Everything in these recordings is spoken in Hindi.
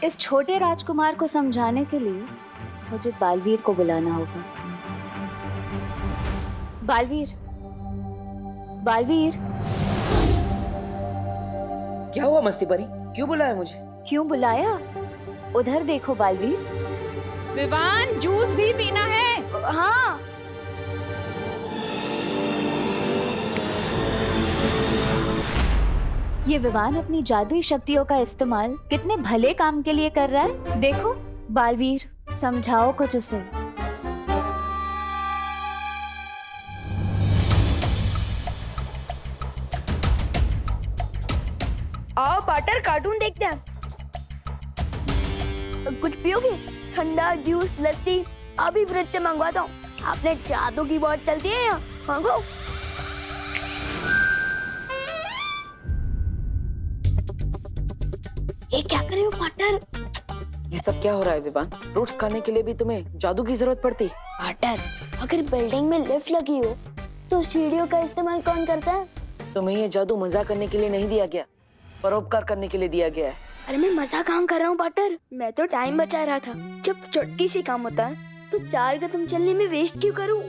इस छोटे राजकुमार को समझाने के लिए मुझे बालवीर को बुलाना होगा। बालवीर, बालवीर। क्या हुआ मस्ती परी, क्यों बुलाया मुझे? क्यों बुलाया? उधर देखो बालवीर। विवान, जूस भी पीना है। हाँ। ये विवान अपनी जादुई शक्तियों का इस्तेमाल कितने भले काम के लिए कर रहा है। देखो बालवीर, समझाओ कुछ उसे। आओ पार्टनर, कार्टून देखते हैं। कुछ पियोगे? ठंडा जूस, लस्सी अभी फ्रिज से मंगवाता हूँ। आपने जादू की बहुत चलती है यहाँ, मांगो। ये क्या कर रहे हो पार्टनर? ये सब क्या हो रहा है विवान? फ्रूट्स खाने के लिए भी तुम्हें जादू की जरूरत पड़ती? पार्टनर, अगर बिल्डिंग में लिफ्ट लगी हो तो सीढ़ियों का इस्तेमाल कौन करता है? तुम्हें ये जादू मजाक करने के लिए नहीं दिया गया, परोपकार करने के लिए दिया गया है। अरे मैं मजाक काम कर रहा हूँ पार्टनर, मैं तो टाइम बचा रहा था। जब चुटकी सी काम होता है तो 4 कदम चलने में वेस्ट क्यों करूँ?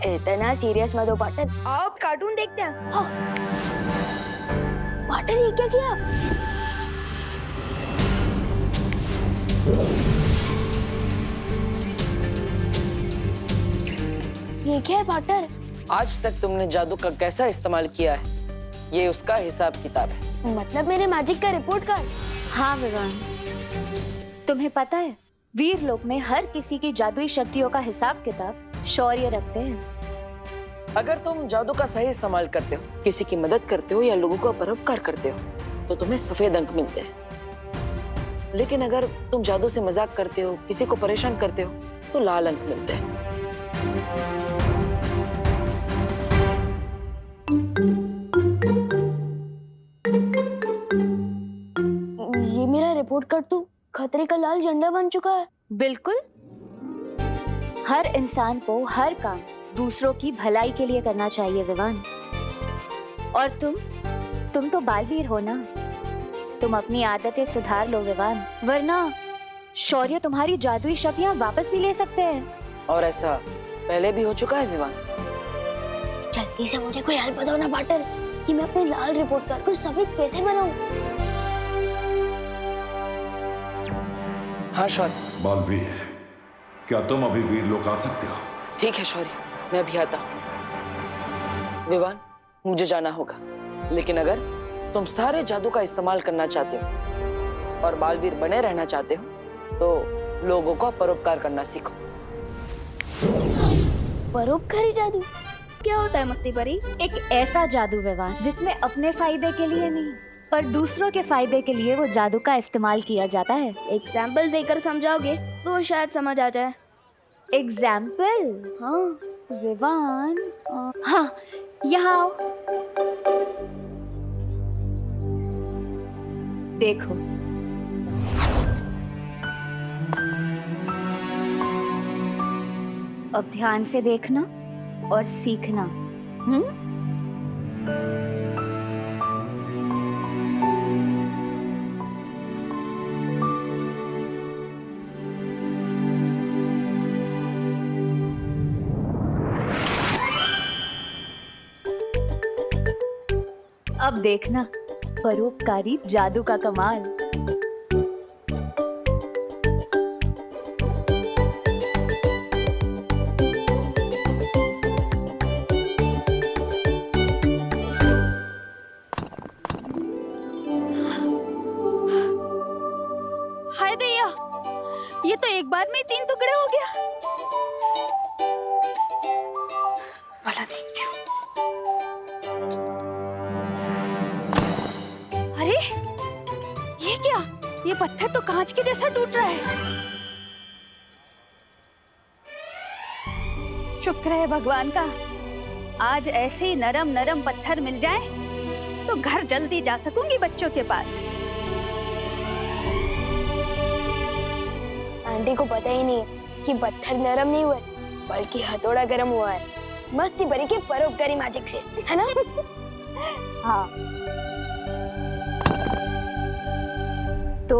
इतना सीरियस मत हो पार्टनर, आओ कार्टून देखते हैं। हाँ। पार्टनर ये क्या किया? ये क्या है पार्टनर? आज तक तुमने जादू का कैसा इस्तेमाल किया है, ये उसका हिसाब किताब है। मतलब मेरे मैजिक का रिपोर्ट कार्ड? हाँ विवान, तुम्हें पता है वीर लोक में हर किसी की जादुई शक्तियों का हिसाब किताब शौर्य रखते हैं। अगर तुम जादू का सही इस्तेमाल करते हो, किसी की मदद करते हो या लोगों को परोपकार करते हो तो तुम्हें सफेद अंक मिलते हैं। लेकिन अगर तुम जादू से मजाक करते हो, किसी को परेशान करते हो तो लाल अंक मिलते हैं। ये मेरा रिपोर्ट कार्ड तो खतरे का लाल झंडा बन चुका है। बिल्कुल। हर इंसान को हर काम दूसरों की भलाई के लिए करना चाहिए विवान। और तुम तो बालवीर हो ना, तुम अपनी आदतें सुधार लो विवान, वरना शौर्य तुम्हारी जादुई शक्तियां वापस भी ले सकते हैं। और ऐसा पहले भी हो चुका है विवान। जल्दी से मुझे कोई हेल्प बताओ ना पार्टनर, कि मैं अपने लाल रिपोर्ट कार्ड को सफेद कैसे बनाऊं? हाँ शौर्य। बालवीर, क्या तुम अभी वीर लोक आ सकते हो? ठीक है शौर्य, मैं भी आता हूँ। विवान, मुझे जाना होगा, लेकिन अगर तुम सारे जादू का इस्तेमाल करना चाहते हो और बालवीर बने रहना चाहते हो तो लोगों को परोपकार करना सीखो। परोपकारी जादू क्या होता है मस्ती परी? एक ऐसा जादू विवान जिसमें अपने फायदे के लिए नहीं पर दूसरों के फायदे के लिए वो जादू का इस्तेमाल किया जाता है। एग्जाम्पल देकर समझाओगे तो शायद समझ आ जाए। एग्जाम्पल? हाँ विवान, हाँ यहाँ आओ। देखो, अब ध्यान से देखना और सीखना। अब देखना परोपकारी जादू का कमाल। हाय दैया, ये तो एक बार में ही 3 टुकड़े हो गया। वाला देखती हूँ। अरे ये क्या? ये पत्थर तो कांच के जैसा टूट रहा है। शुक्र है भगवान का, आज ऐसे ही नरम नरम पत्थर मिल जाए तो घर जल्दी जा सकूंगी बच्चों के पास। आंटी को पता ही नहीं है कि पत्थर नरम नहीं हुआ बल्कि हथौड़ा गर्म हुआ है, मस्ती परी के परोपकारी मैजिक से, है ना? हाँ। तो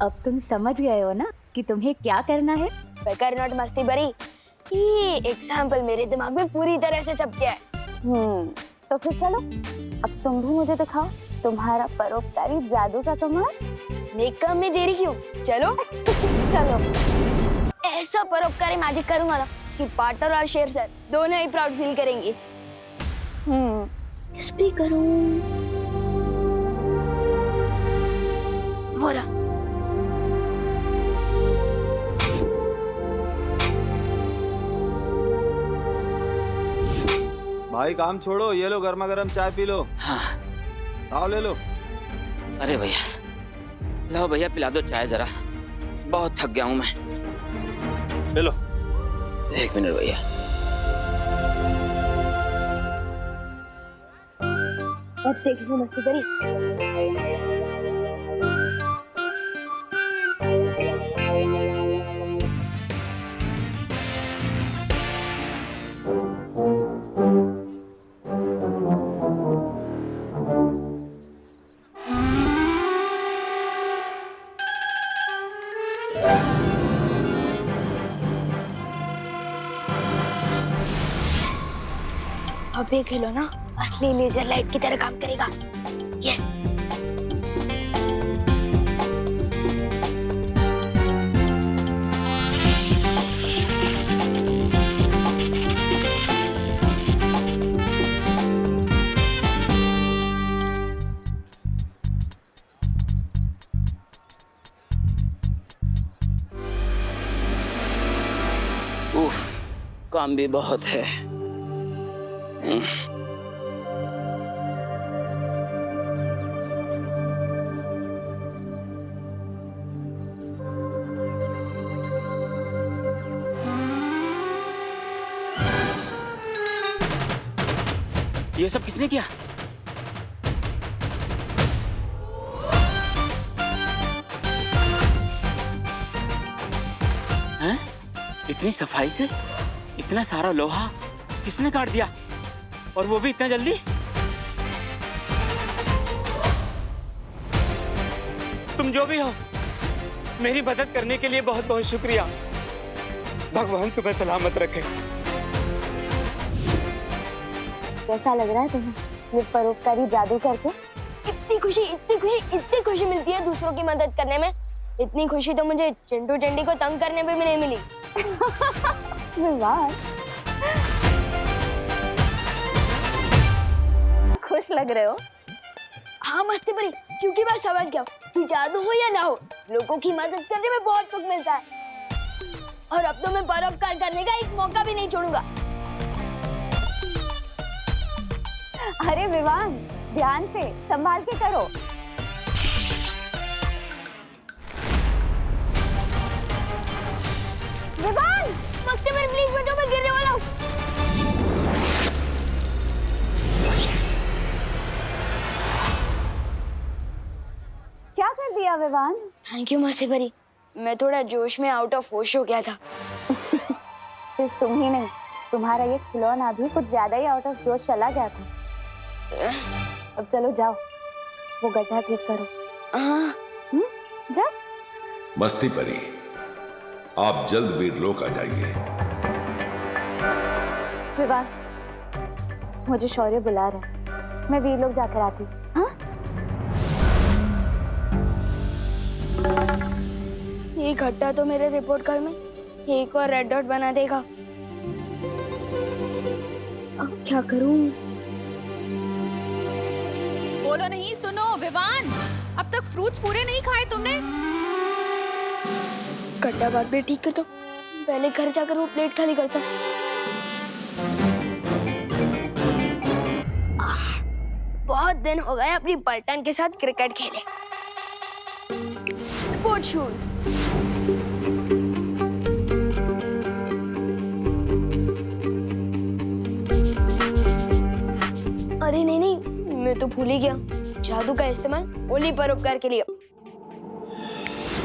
अब तुम समझ गए हो ना कि तुम्हें क्या करना है? बेकर नॉट मस्ती भरी, ये एग्जाम्पल मेरे दिमाग में पूरी तरह से छप गया है। तो फिर चलो, अब तुम भी मुझे दिखाओ तुम्हारा परोपकारी जादू का कमाल। नेक काम में देरी क्यों, चलो। चलो। ऐसा परोपकारी मैजिक करूंगा ना कि पार्टनर और शेर सर दोनों ही प्राउड फील करेंगे। किस पे करूं? वो रहा। भाई काम छोड़ो, ये लो गर्मा गर्म चाय पी लो। हाँ। आओ ले लो। अरे भैया, लो भैया पिला दो चाय जरा, बहुत थक गया हूँ मैं। ले लो। 1 मिनट भैया। अब देख लो मस्ती करी। अब ये खिलौना असली लेजर लाइट की तरह काम करेगा। यस। काम भी बहुत है। ये सब किसने किया? हैं? इतनी सफाई से इतना सारा लोहा किसने काट दिया, और वो भी इतना जल्दी? तुम जो भी हो, मेरी मदद करने के लिए बहुत बहुत शुक्रिया। भगवान तुम्हें सलामत रखे। कैसा लग रहा है तुम्हें ये परोपकारी जादू करके? इतनी खुशी मिलती है दूसरों की मदद करने में। इतनी खुशी तो मुझे चिंटू टेंडी को तंग करने पे भी नहीं मिली। वाह, खुश लग रहे हो? हाँ मस्ती भरी, क्योंकि मैं समझ गया कि जादू हो या ना हो, लोगों की मदद करने में बहुत सुख मिलता है। और अब तो मैं परोपकार करने का एक मौका भी नहीं छोड़ूंगा। अरे विवान, ध्यान से, संभाल के करो। विवान, मस्ती भरी प्लीज बचो, मैं गिरने वाला हूँ। क्या कर दिया विवान? थैंक यू मस्ती भरी, मैं थोड़ा जोश में आउट ऑफ होश हो गया था। सिर्फ तुम ही नहीं, तुम्हारा ये खिलौना भी कुछ ज्यादा ही आउट ऑफ जोश चला गया था। अब चलो जाओ, वो गड्ढा ठीक करो। हाँ। जाओ। मस्ती परी, आप जल्द वीरलोक आ जाइए। विवान, मुझे शौर्य बुला रहा है, मैं वीरलोक जाकर आती हूँ। हाँ? ये गड्ढा तो मेरे रिपोर्ट कार्ड में एक और रेड डॉट बना देगा। अब क्या करूं? बोलो नहीं, सुनो विवान, अब तक फ्रूट्स पूरे नहीं खाए तुमने? गड्ढा बाद में ठीक कर दो, पहले घर जाकर वो प्लेट खाली करता हूं। बहुत दिन हो गए अपनी पलटन के साथ क्रिकेट खेले। Sport shoes. अरे नहीं, मैं तो भूल ही गया, जादू का इस्तेमाल ओली परोपकार के लिए।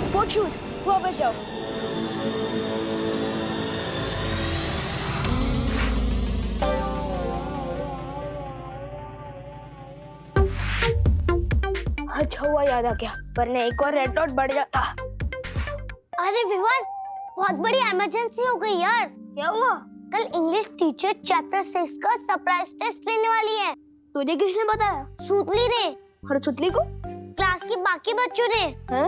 स्पोर्ट शूज, वापस जाओ। अच्छा अच्छा हुआ याद आ गया, वरना एक और रेड डॉट बढ़ जाता। अरे विवान, बहुत बड़ी इमरजेंसी हो गई यार। क्या हुआ? कल इंग्लिश टीचर चैप्टर 6 का सरप्राइज टेस्ट लेने वाली है। तुझे किसने बताया? सूतली ने। और सुतली को? क्लास के बाकी बच्चों ने। हैं?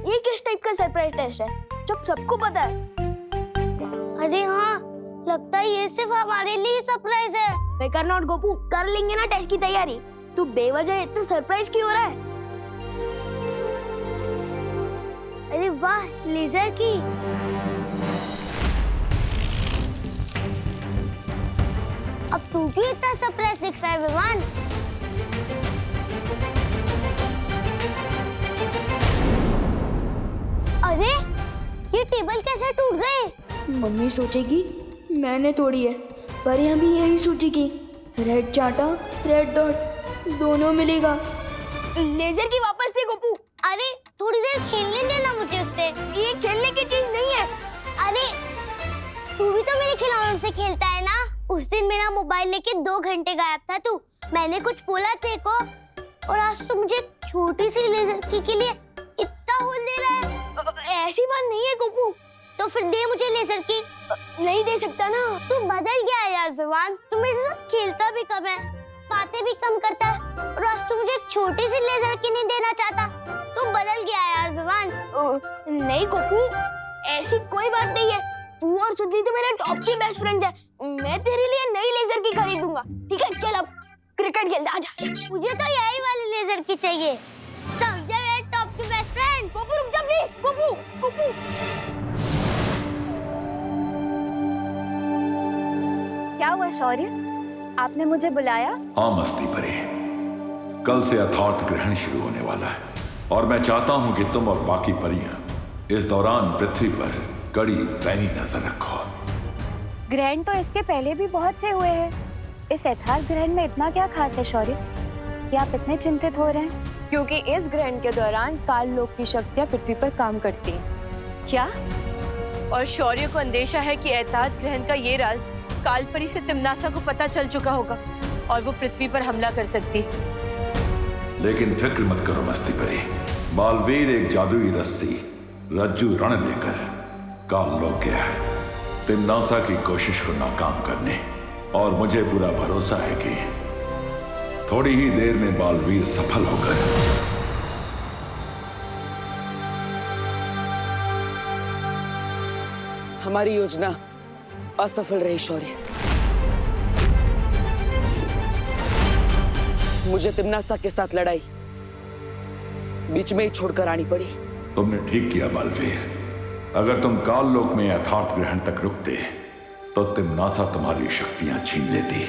ये किस टाइप का सरप्राइज टेस्ट है जब सबको पता है? अरे हाँ, लगता है ये सिर्फ हमारे लिए सरप्राइज है। बेकार नॉट गोपू, कर लेंगे ना टेस्ट की तैयारी। तू बेवजह इतना सरप्राइज क्यों हो रहा है? अरे वाह, लेजर की। अब तू क्यों इतना सरप्राइज दिख रहा है विवान? अरे ये टेबल कैसे टूट गए? मम्मी सोचेगी मैंने तोड़ी है, पर यहाँ भी यही सोचेगी रेड चाटा रेड डॉट दोनों मिलेगा। लेजर की वापस दे गोपू। अरे थोड़ी देर खेलने देना मुझे उससे। ये खेलने की चीज नहीं है। अरे तू भी तो मेरे खिलौनों से खेलता है ना। उस दिन मेरा मोबाइल लेके 2 घंटे गायब था तू। मैंने कुछ बोला तेरे को, और आज तू मुझे छोटी सी लेजर की के लिए इतना होल दे रहा है। ऐसी बात नहीं है गोपू। तो फिर दे मुझे लेजर की। नहीं दे सकता ना। तू बदल गया है यार विवान। तू मेरे साथ खेलता भी कम है, बातें भी कम करता है, और आज तू मुझे एक छोटी सी लेजर की नहीं देना चाहता। तू बदल गया है यार विवान। नहीं गोपू, ऐसी कोई बात नहीं है। तू और सुधली तो मेरे टॉप की बेस्ट फ्रेंड्स है। मैं तेरे लिए नई लेजर की खरीदूंगा। ठीक है, चल अब क्रिकेट खेलते। आजा। मुझे तो यही वाली लेजर की चाहिए। समझा मेरे टॉप की बेस्ट फ्रेंड। गोपू रुक जा प्लीज। गोपू गोपू। क्या हुआ शौर्य, आपने मुझे बुलाया? हाँ मस्ती परी, कल से अथार्थ ग्रहण शुरू होने वाला है और मैं चाहता हूं कि तुम और बाकी परियां इस दौरान पृथ्वी पर कड़ी पैनी नजर रखो। ग्रहण तो इसके पहले भी बहुत से हुए हैं। इस यथार्थ ग्रहण में इतना क्या खास है शौर्य कि आप इतने चिंतित हो रहे हैं? क्योंकि इस ग्रहण के दौरान काल लोक की शक्तियां पृथ्वी पर काम करती हैं। क्या? और शौर्य को अंदेशा है कि यथार्थ ग्रहण का ये राज कालपरी से तिम्नासा को पता चल चुका होगा और वो पृथ्वी पर हमला कर सकती। लेकिन फिक्र मत करो मस्ती परी, बालवीर एक जादुई रस्सी रज्जू रण लेकर काल लोक गया है तिम्नासा की कोशिश को नाकाम करने, और मुझे पूरा भरोसा है कि थोड़ी ही देर में बालवीर सफल होकर हमारी योजना असफल रही शौर्य। मुझे तिम्नासा के साथ लड़ाई बीच में ही छोड़कर आनी पड़ी। तुमने ठीक किया बालवीर। अगर तुम काल लोक में यथार्थ ग्रहण तक रुकते तो तिम्नासा तुम्हारी शक्तियां छीन लेती।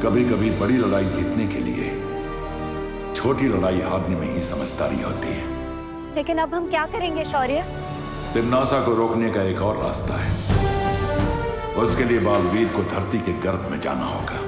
कभी कभी बड़ी लड़ाई जीतने के लिए छोटी लड़ाई हारने में ही समझदारी होती है। लेकिन अब हम क्या करेंगे शौर्य? तिम्नासा को रोकने का एक और रास्ता है। उसके लिए बालवीर को धरती के गर्भ में जाना होगा।